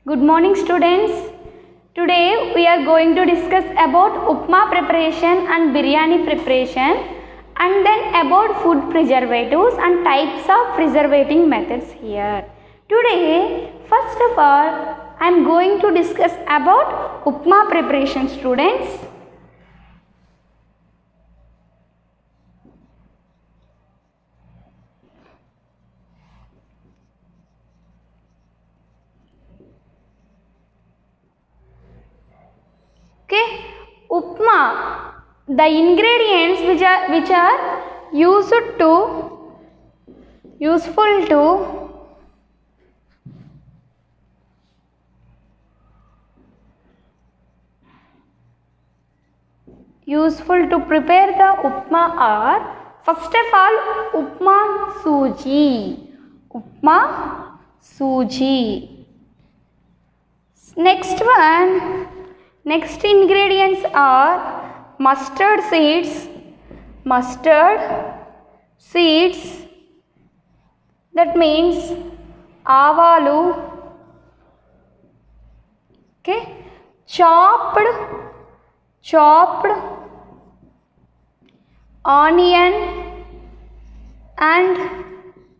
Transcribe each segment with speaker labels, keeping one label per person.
Speaker 1: Good morning students. Today we are going to discuss about upma preparation and biryani preparation and then about food preservatives and types of preservating methods here. Today first of all I am going to discuss about upma preparation students. Okay, upma, the ingredients which are useful to prepare the upma are, first of all, upma suji. Next ingredients are mustard seeds, that means avalu, okay, chopped onion and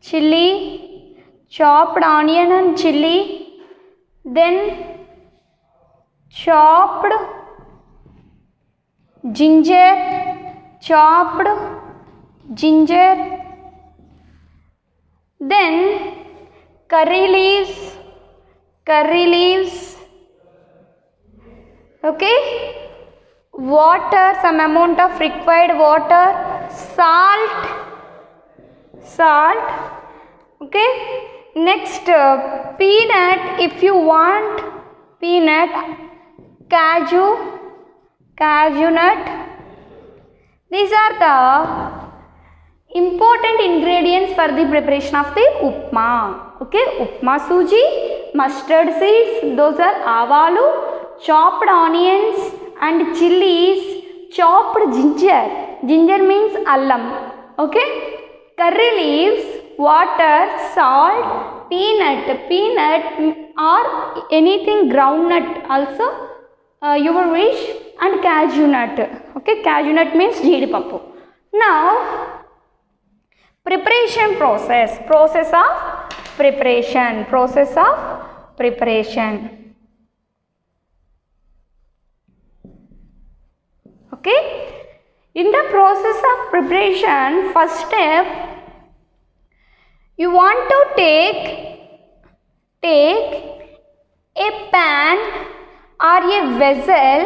Speaker 1: chili, then chopped ginger, then curry leaves, okay, water, some amount of required water, salt, okay. Next peanut, if you want peanut, cashew nut. These are the important ingredients for the preparation of the upma. Okay, upma suji, mustard seeds, those are avalu, chopped onions and chilies, chopped ginger means allam, okay, curry leaves, water, salt, peanut or anything groundnut also your wish, and cashew nut. Okay, cashew nut means jeedipappu. Now process of preparation. Okay, in the process of preparation, first step, you want to take a pan or a vessel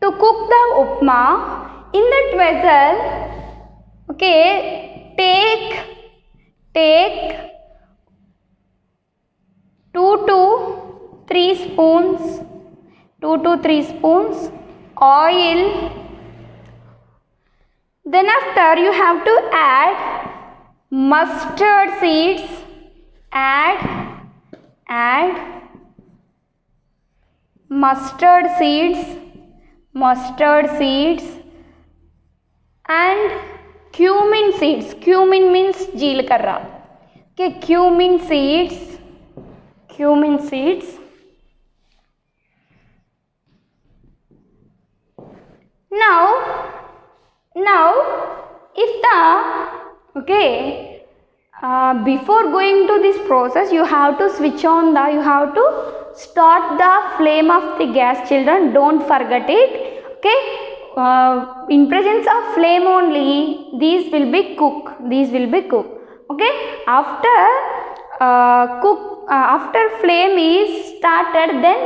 Speaker 1: to cook the upma. In that vessel, okay, take 2 to 3 spoons oil. Then after you have to add mustard seeds, mustard seeds and cumin seeds. Cumin means jeelakarra. Okay, cumin seeds. Now if before going to this process, you have to start the flame of the gas, children, don't forget it. Okay, in presence of flame only these will be cooked. Okay, after flame is started, then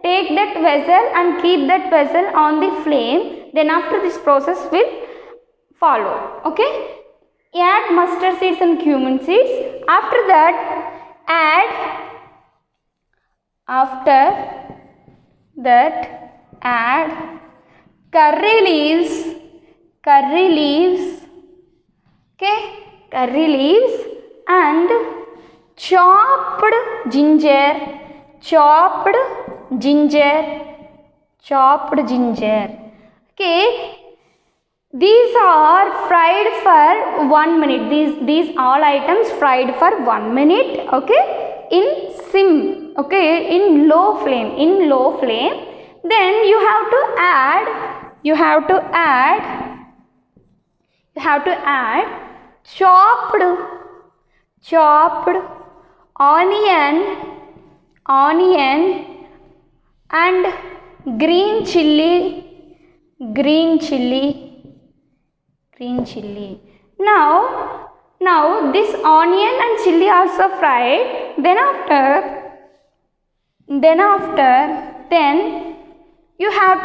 Speaker 1: take that vessel and keep that vessel on the flame. Then after this process will follow. Okay, add mustard seeds and cumin seeds. After that add curry leaves, okay, curry leaves and chopped ginger, okay. These are fried for 1 minute. These all items fried for 1 minute, okay, in sim. okay, in low flame, then you have to add chopped onion and green chilli. Now this onion and chilli also fried. Then you have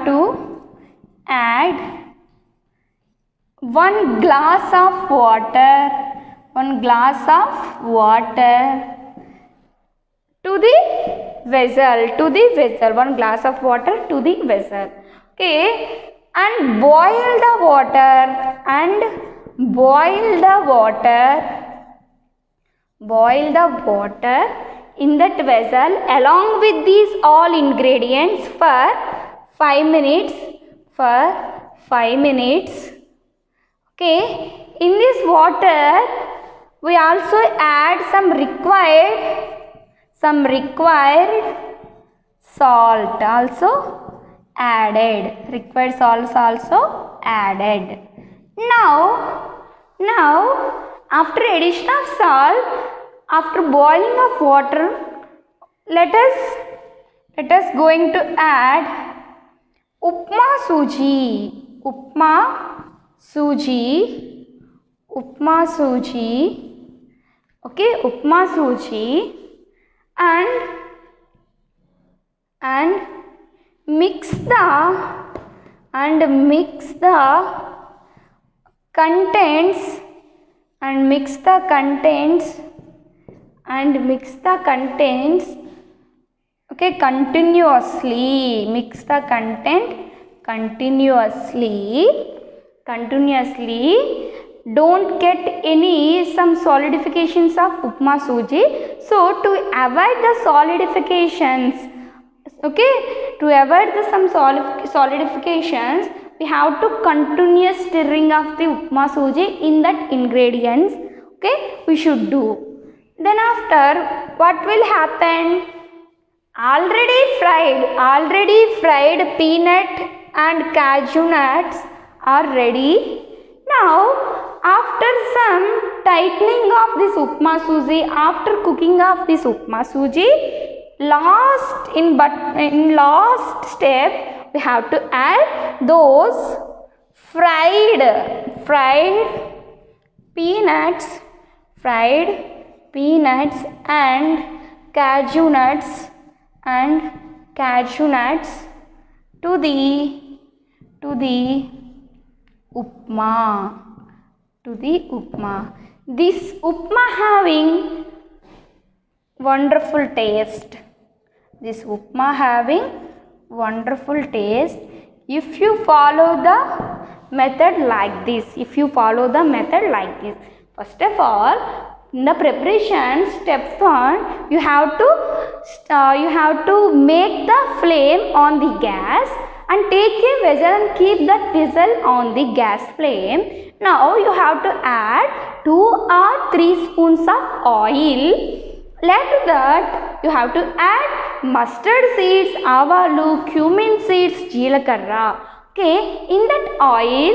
Speaker 1: to add 1 glass of water to the vessel, 1 glass of water to the vessel, okay, and boil the water in that vessel along with these all ingredients for 5 minutes. Okay, in this water we also add some required salt also added. Now after addition of salt, after boiling of water, let us going to add upma suji, okay, upma suji, and mix the contents okay, continuously. Mix the content continuously. Don't get some solidifications of upma suji. So to avoid the solidifications, we have to continuous stirring of the upma suji in that ingredients, okay, we should do. Then after, what will happen? Already fried peanut and cashew nuts are ready. Now after some tightening of this upma suji, after cooking of this upma suji, in last step we have to add those fried peanuts and cashew nuts to the upma. This upma having wonderful taste. If you follow the method like this. First of all, in the preparation, step 1, you have to make the flame on the gas and take a vessel and keep that vessel on the gas flame. Now you have to add 2 or 3 spoons of oil. Later that you have to add mustard seeds, avalu, cumin seeds, jeelakarra. Okay, in that oil,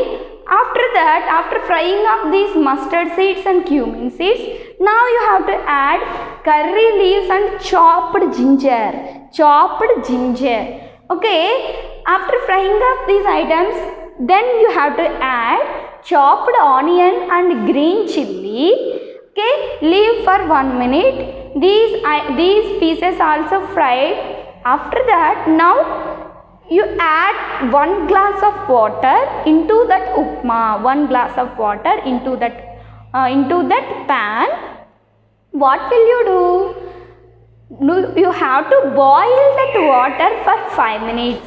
Speaker 1: after frying up these mustard seeds and cumin seeds, now you have to add curry leaves and chopped ginger. Okay, after frying up these items, then you have to add chopped onion and green chilli. Okay, leave for 1 minute. These pieces also fried. After that, now you add 1 glass of water into that upma. 1 glass of water into that pan. What will you do? You have to boil that water for 5 minutes.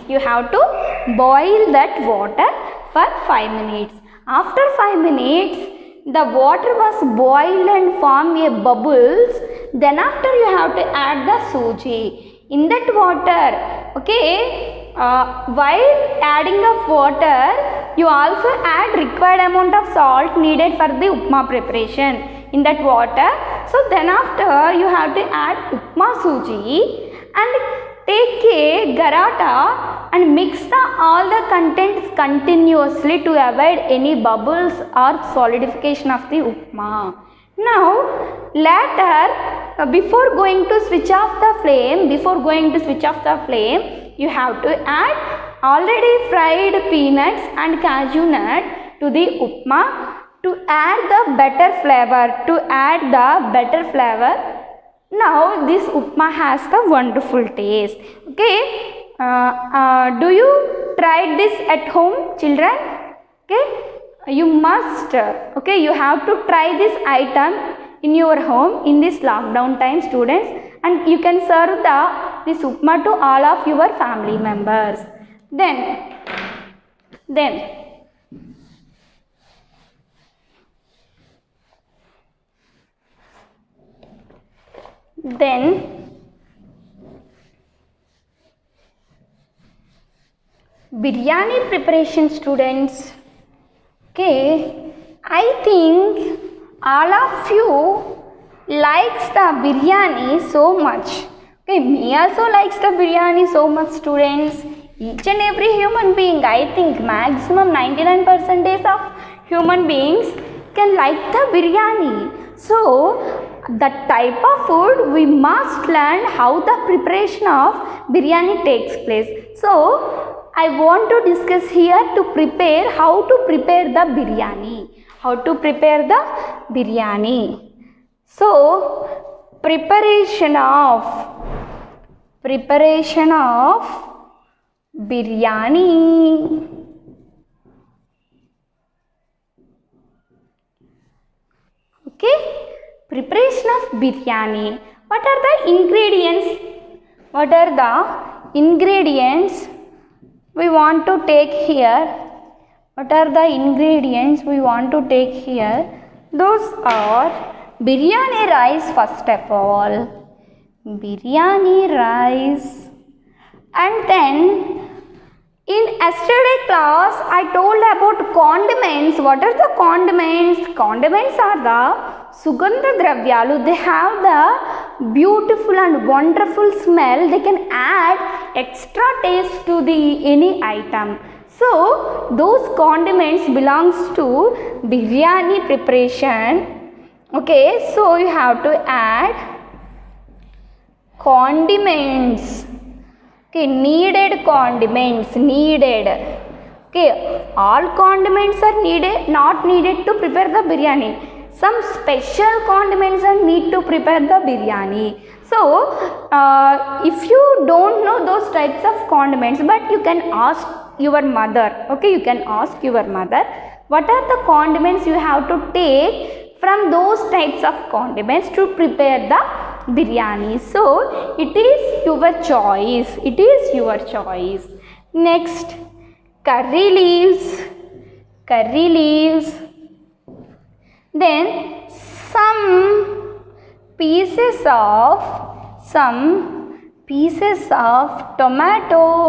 Speaker 1: After 5 minutes, the water was boiled and formed a bubbles. Then after you have to add the suji in that water. Okay, while adding of water, you also add required amount of salt needed for the upma preparation. in that water. So then after you have to add upma suji and take a garata and mix all the contents continuously to avoid any bubbles or solidification of the upma. Now later, before going to switch off the flame, you have to add already fried peanuts and cashew nut to the upma to add the better flavor. Now this upma has the wonderful taste. Okay, do you try this at home, children? Okay, you must. Okay, you have to try this item in your home in this lockdown time, students, and you can serve this upma to all of your family members. Then biryani preparation, students. Okay, I think all of you likes the biryani so much. Okay, me also likes the biryani so much, students. Each and every human being, I think maximum 99% of human beings can like the biryani. So that type of food we must learn how the preparation of biryani takes place. So I want to discuss here how to prepare the biryani. So preparation of biryani. Okay, preparation of biryani. What are the ingredients we want to take here? Those are biryani rice, first of all. Biryani rice. And then in yesterday class I told about condiments. What are the condiments? Condiments are the sugandha dravyalu. They have the beautiful and wonderful smell. They can add extra taste to any item. So those condiments belongs to biryani preparation. Okay, so you have to add condiments. Okay, needed condiments. Okay, all condiments are not needed to prepare the biryani. Some special condiments are need to prepare the biryani. So if you don't know those types of condiments, but you can ask your mother. Okay, you can ask your mother what are the condiments you have to take from those types of condiments to prepare the biryani. So it is your choice. Next, curry leaves. Then some pieces of tomato.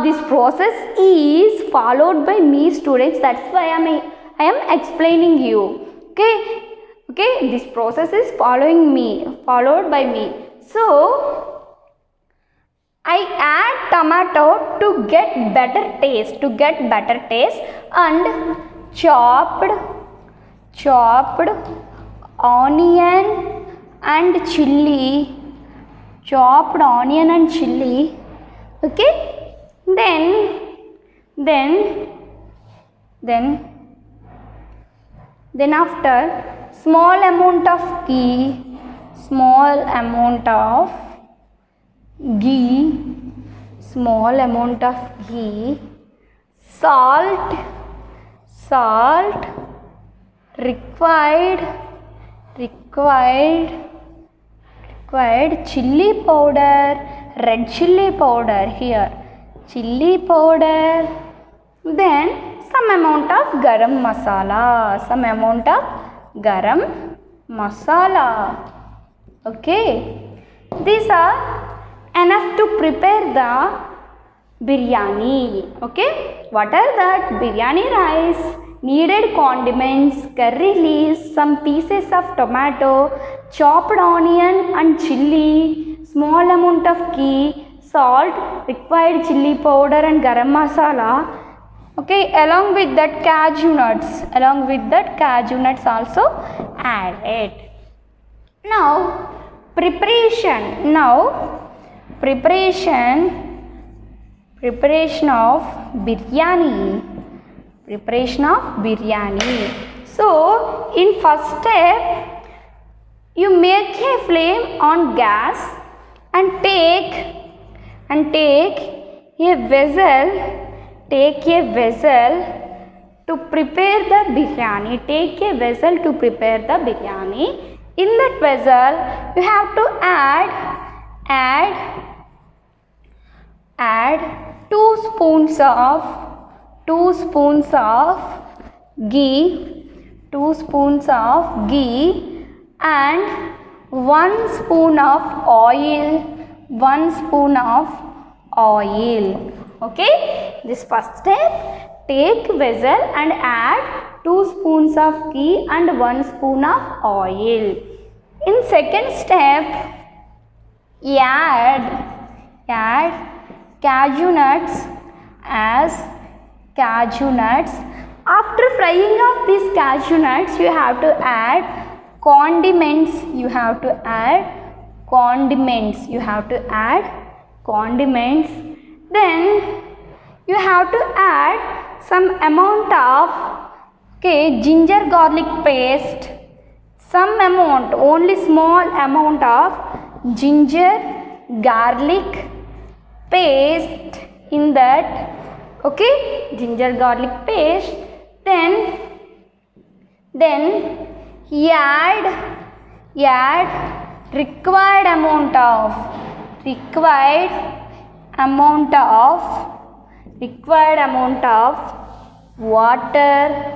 Speaker 1: This process is followed by me, students. That's why I am explaining you. Okay, this process is followed by me. So I add tomato to get better taste, and chopped onion and chili. Okay, then after small amount of ghee, salt required, chili powder, red chili powder here, then some amount of garam masala. Okay, these are enough to prepare the biryani. Okay, what are that? Biryani rice, needed condiments, curry leaves, some pieces of tomato, chopped onion and chili, small amount of ghee, salt, required chili powder and garam masala. Okay, along with that cashew nuts also added. Now preparation of biryani. So in first step, you make a flame on gas and take a vessel to prepare the biryani. In that vessel, you have to add 2 spoons of ghee, and 1 spoon of oil. Okay, this first step, take vessel and add 2 spoons of ghee and 1 spoon of oil. In second step, add cashew nuts. After frying of these cashew nuts, you have to add condiments. Then you have to add some amount of ginger garlic paste. Only small amount of ginger garlic paste in that. Ginger garlic paste. Then add required amount of water.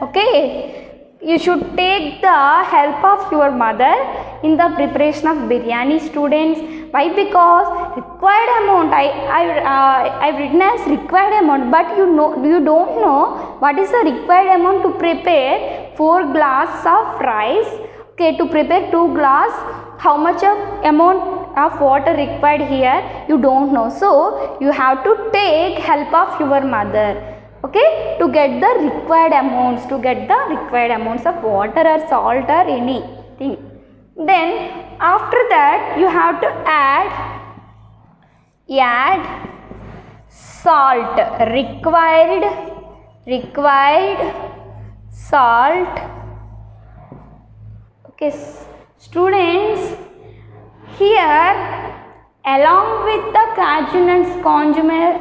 Speaker 1: You should take the help of your mother in the preparation of biryani, students. Why? Because required amount, I've written as required amount, but you don't know what is the required amount to prepare 4 glasses of rice. To prepare 2 glasses, how much amount of water required here, you don't know. So you have to take help of your mother. To get the required amounts, of water or salt or anything. Then after that, you have to add salt, required salt. Students, here along with the cashew nuts condiments,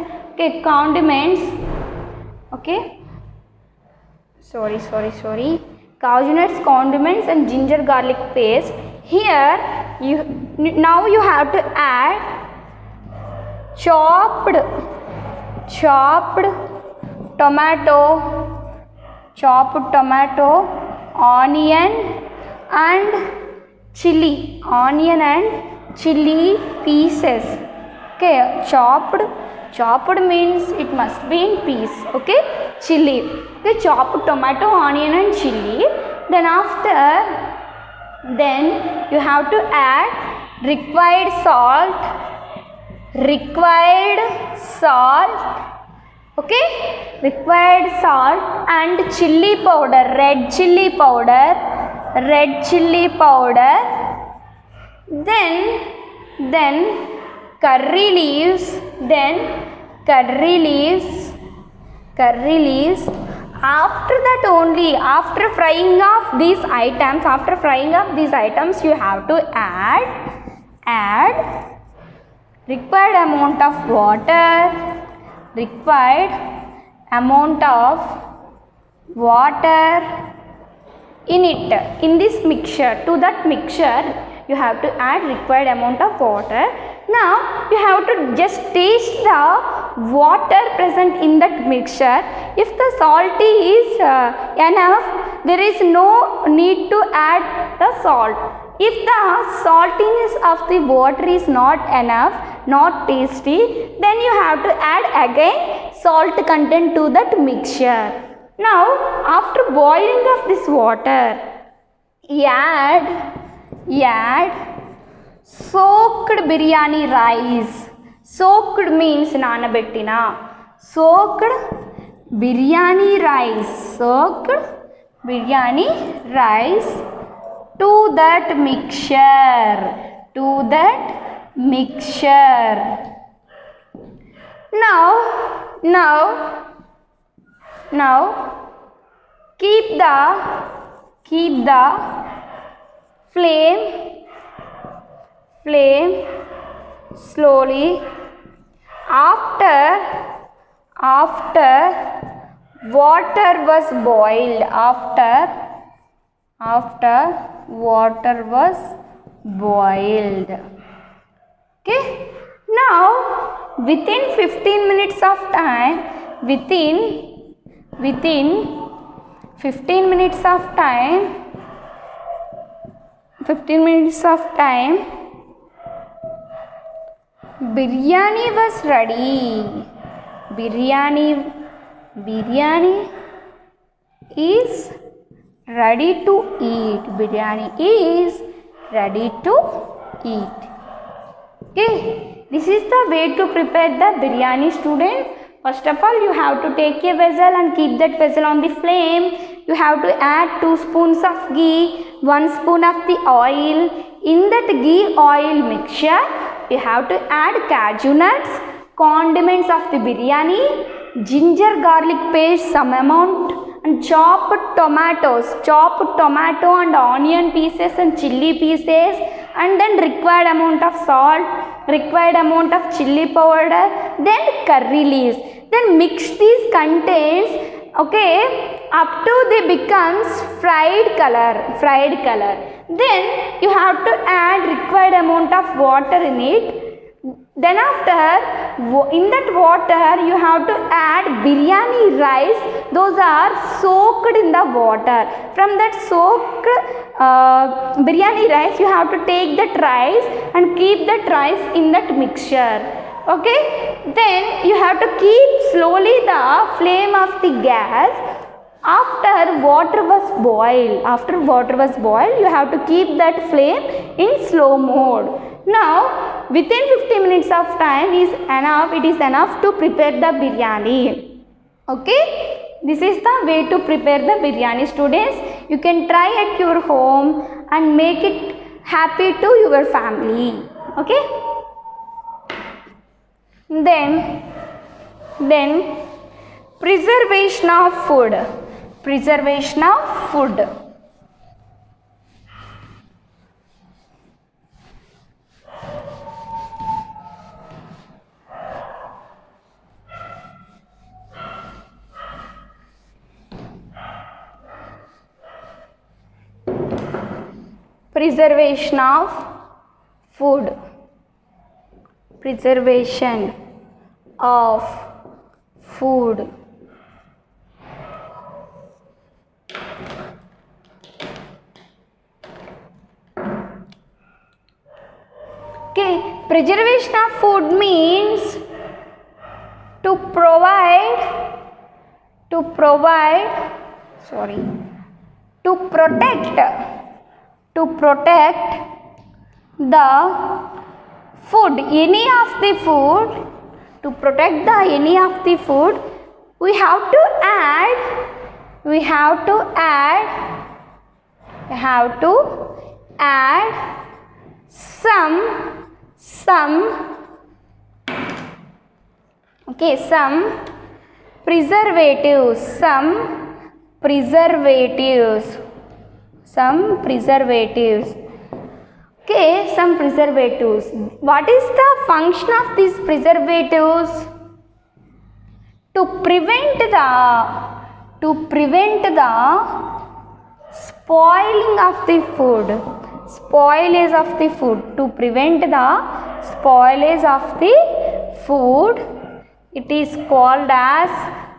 Speaker 1: cashew nuts condiments and ginger garlic paste. Here now you have to add chopped tomato, onion and chili pieces. Chopped means it must be in piece. Chili. Chopped tomato, onion and chili. Then you have to add required salt. Required salt and chili powder, red chili powder. Then curry leaves. After that only, after frying of these items, you have to add required amount of water in it. In this mixture, to that mixture you have to add required amount of water. Now you have to just taste the water present in that mixture. If the salt is enough, there is no need to add the salt. If the saltiness of the water is not enough, not tasty, then you have to add again salt content to that mixture. Now, after boiling of this water, add soaked biryani rice. Soaked means nanabettina. Soaked biryani rice. Soaked biryani rice to that mixture. To that mixture. Now keep the flame slowly. After water was boiled. After water was boiled. Okay. Now within 15 minutes of time, within 15 minutes of time, biryani was ready. Biryani is ready to eat. Biryani is ready to eat. Okay, this is the way to prepare the biryani, students. First of all, you have to take a vessel and keep that vessel on the flame. You have to add 2 spoons of ghee, 1 spoon of the oil. In that ghee oil mixture, you have to add cashew nuts, condiments of the biryani, ginger garlic paste some amount, and chopped tomato and onion pieces and chilli pieces, and then required amount of salt, required amount of chilli powder, then curry leaves. Then mix these contents, okay, up to they becomes fried color. Then you have to add required amount of water in it. Then after, in that water you have to add biryani rice. Those are soaked in the water. From that soaked biryani rice, you have to take that rice and keep that rice in that mixture. Okay. Then you have to keep slowly the flame of the gas. After water was boiled, you have to keep that flame in slow mode. Now, within 15 minutes of time is enough. It is enough to prepare the biryani. Okay. This is the way to prepare the biryani, students. You can try at your home and make it happy to your family. Okay. Then preservation of food. Preservation of food. Preservation of food. Preservation of food. Okay, preservation of food means to protect the food, any of the food. To protect any of the food, we have to add some preservatives. Okay, some preservatives. What is the function of these preservatives? To prevent the spoiling of the food. Spoilage of the food. To prevent the spoilage of the food, it is called as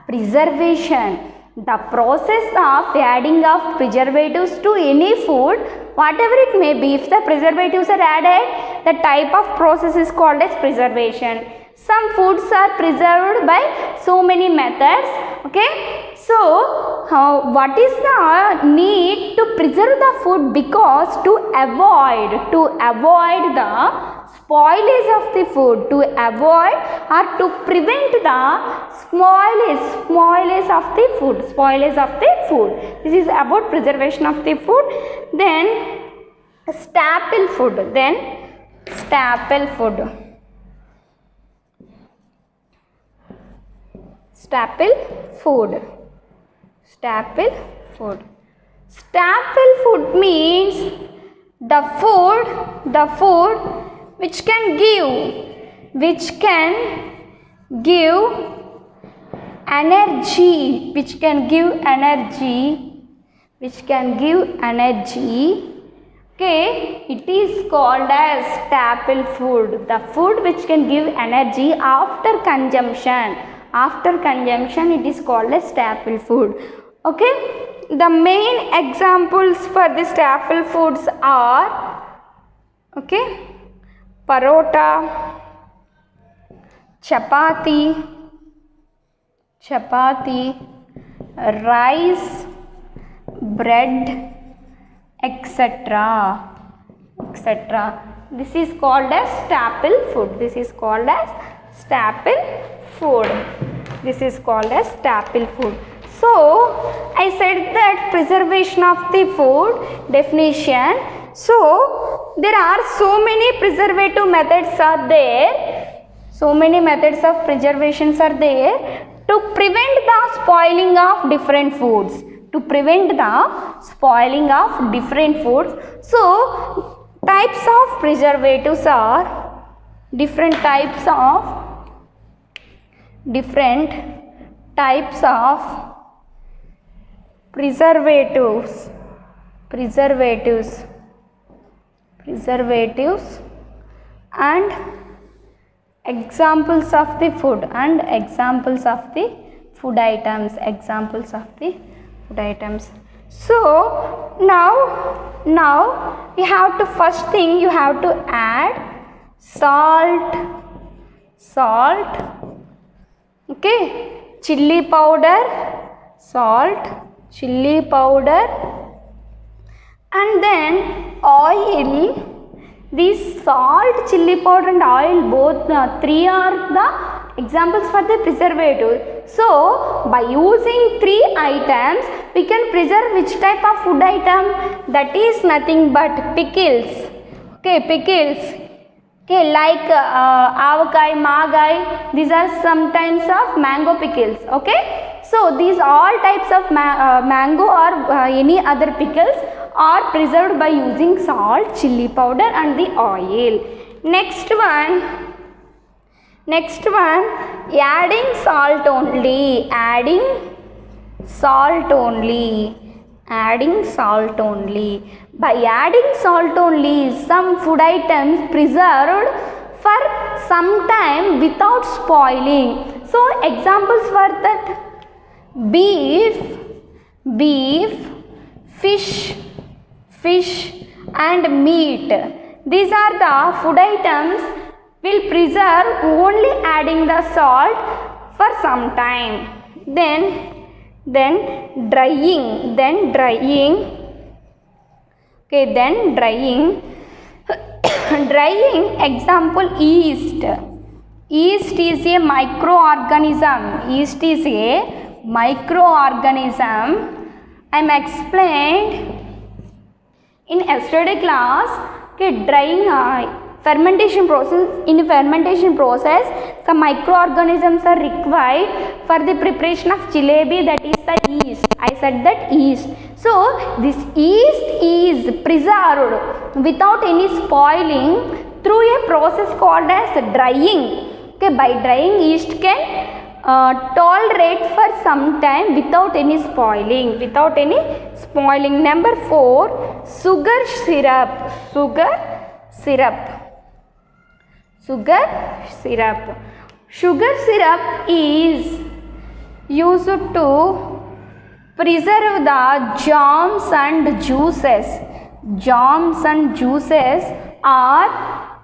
Speaker 1: preservation. The process of adding of preservatives to any food, whatever it may be, if the preservatives are added, the type of process is called as preservation. Some foods are preserved by so many methods. Okay, so what is the need to preserve the food? Because to avoid the spoilage of the food, to avoid or to prevent the spoilage of the food. This is about preservation of the food. Then staple food. Staple food means the food which can give energy. Okay, it is called as staple food. The food which can give energy after consumption. It is called as staple food. Okay, the main examples for the staple foods are, okay, parota, chapati, rice, bread, etc. This is called as staple food. This is called as staple food. So I said that preservation of the food definition. So there are so many preservative methods are there. So many methods of preservations are there to prevent the spoiling of different foods. So types of preservatives are different types of preservatives and examples of the food items. So now you have to, first thing you have to add salt, okay, chilli powder, and then oil. These salt, chilli powder and oil, both three are the examples for the preservative. So by using three items we can preserve which type of food item? That is nothing but pickles. Okay, like avakai, magai, these are some types of mango pickles. Okay, so these all types of mango or any other pickles are preserved by using salt, chilli powder and the oil. Next one, adding salt only. By adding salt only, some food items preserved for some time without spoiling. So examples were that beef, fish and meat. These are the food items will preserve only adding the salt for some time. Then drying. Okay, then drying. Example, yeast is a microorganism. I am explained in yesterday class. Okay, drying fermentation process. In fermentation process, some microorganisms are required for the preparation of jalebi, that is the yeast. I said that yeast. So this yeast is preserved without any spoiling through a process called as drying. Okay, by drying, yeast can tolerate for some time without any spoiling. Number 4, sugar syrup. Sugar syrup is used to preserve the jams and juices are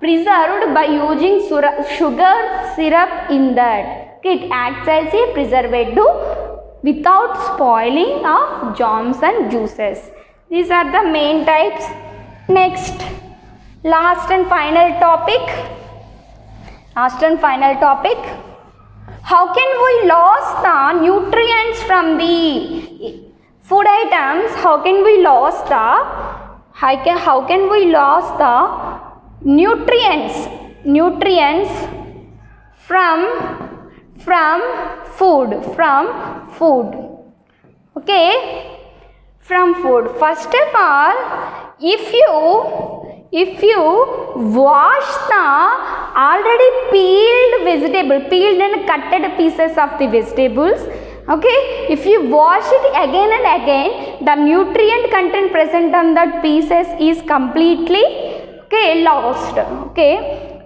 Speaker 1: preserved by using sugar syrup in that. Okay, it acts as a preservative without spoiling of jams and juices. These are the main types. Next, last and final topic. How can we lose the nutrients from the food items? How can we lose the nutrients from food? Okay, from food. First of all, if you wash the already peeled and cutted pieces of the vegetables, okay, if you wash it again and again, the nutrient content present on that pieces is completely, okay, lost. Okay,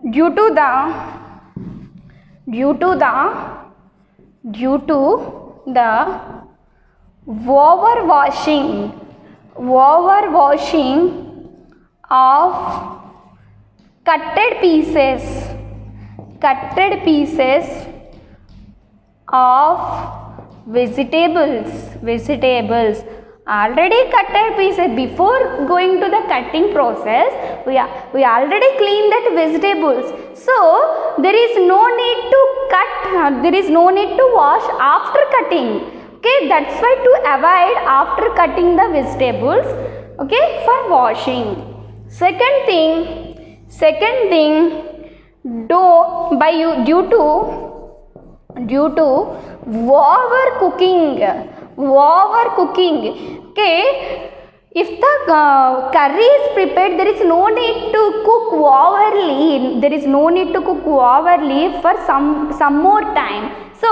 Speaker 1: due to the overwashing of cutted pieces of vegetables, already cutted pieces. Before going to the cutting process, we already clean that vegetables, so there is no need to cut, there is no need to wash after cutting. Okay, that's why to avoid after cutting the vegetables, okay, for washing. Second thing, due to overcooking, okay, if the curry is prepared, there is no need to cook overly for some more time. So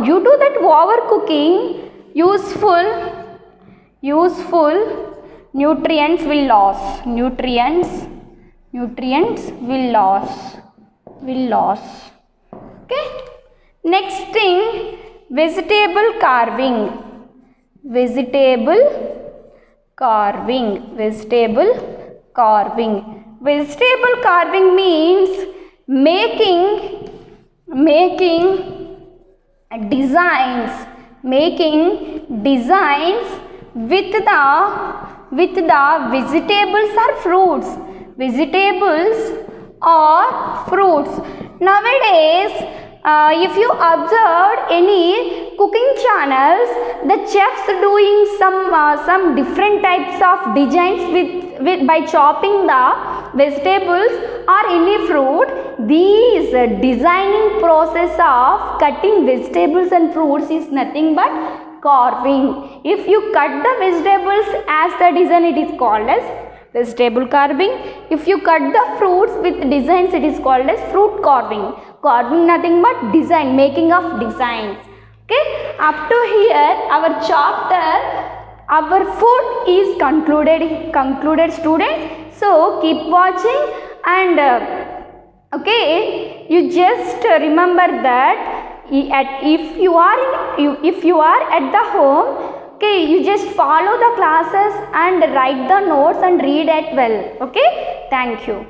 Speaker 1: due to that overcooking, useful nutrients will loss. Okay. Next thing, vegetable carving means making designs with the vegetables or fruits. Nowadays, if you observed any cooking channels, the chefs doing some different types of designs by chopping the vegetables or any fruit. These designing process of cutting vegetables and fruits is nothing but carving. If you cut the vegetables as the design, it is called as vegetable carving. If you cut the fruits with designs, it is called as fruit carving. Carving nothing but design, making of designs. Okay, up to here our chapter, our food is concluded students. So keep watching and okay, you just remember that if you are at the home, okay, you just follow the classes and write the notes and read it well. Okay, thank you.